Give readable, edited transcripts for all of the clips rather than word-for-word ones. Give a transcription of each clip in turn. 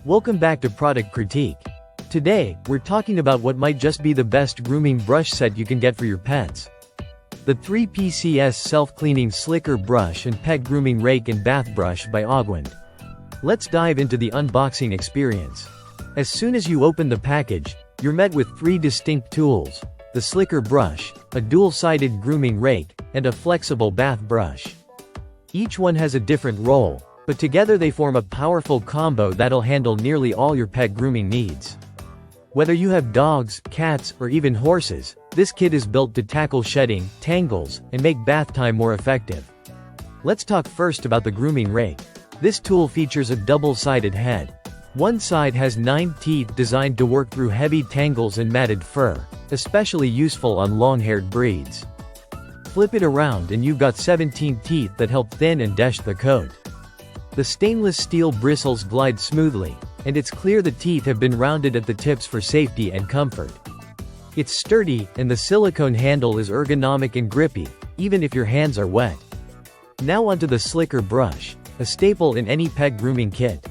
Welcome back to Product Critique. Today, we're talking about what might just be the best grooming brush set you can get for your pets. The 3PCS Self-Cleaning Slicker Brush and Pet Grooming Rake and Bath Brush by Augwind. Let's dive into the unboxing experience. As soon as you open the package, you're met with three distinct tools: the Slicker Brush, a dual-sided grooming rake, and a flexible bath brush. Each one has a different role, but together they form a powerful combo that'll handle nearly all your pet grooming needs. Whether you have dogs, cats, or even horses, this kit is built to tackle shedding, tangles, and make bath time more effective. Let's talk first about the grooming rake. This tool features a double-sided head. One side has 9 teeth designed to work through heavy tangles and matted fur, especially useful on long-haired breeds. Flip it around and you've got 17 teeth that help thin and desh the coat. The stainless steel bristles glide smoothly, and it's clear the teeth have been rounded at the tips for safety and comfort. It's sturdy, and the silicone handle is ergonomic and grippy, even if your hands are wet. Now onto the Slicker Brush, a staple in any pet grooming kit.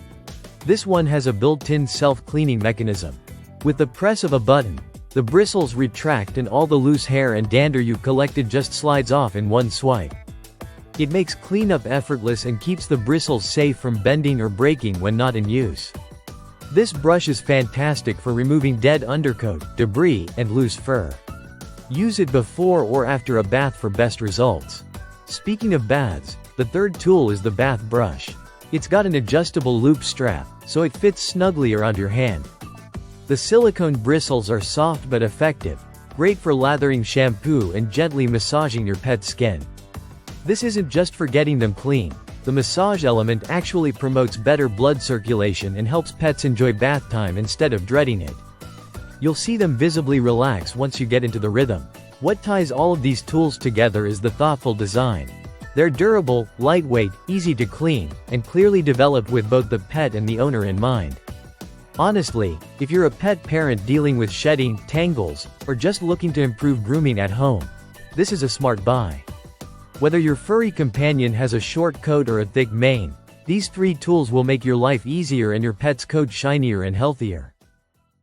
This one has a built-in self-cleaning mechanism. With the press of a button, the bristles retract and all the loose hair and dander you've collected just slides off in one swipe. It makes cleanup effortless and keeps the bristles safe from bending or breaking when not in use. This brush is fantastic for removing dead undercoat, debris, and loose fur. Use it before or after a bath for best results. Speaking of baths, the third tool is the bath brush. It's got an adjustable loop strap, so it fits snugly around your hand. The silicone bristles are soft but effective, great for lathering shampoo and gently massaging your pet's skin. This isn't just for getting them clean. The massage element actually promotes better blood circulation and helps pets enjoy bath time instead of dreading it. You'll see them visibly relax once you get into the rhythm. What ties all of these tools together is the thoughtful design. They're durable, lightweight, easy to clean, and clearly developed with both the pet and the owner in mind. Honestly, if you're a pet parent dealing with shedding, tangles, or just looking to improve grooming at home, this is a smart buy. Whether your furry companion has a short coat or a thick mane, these three tools will make your life easier and your pet's coat shinier and healthier.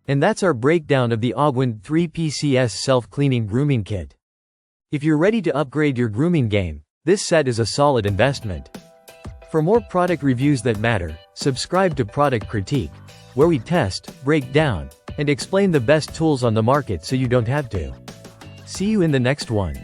And that's our breakdown of the Augwind 3PCS Self-Cleaning Grooming Kit. If you're ready to upgrade your grooming game, this set is a solid investment. For more product reviews that matter, subscribe to Product Critique, where we test, break down, and explain the best tools on the market so you don't have to. See you in the next one.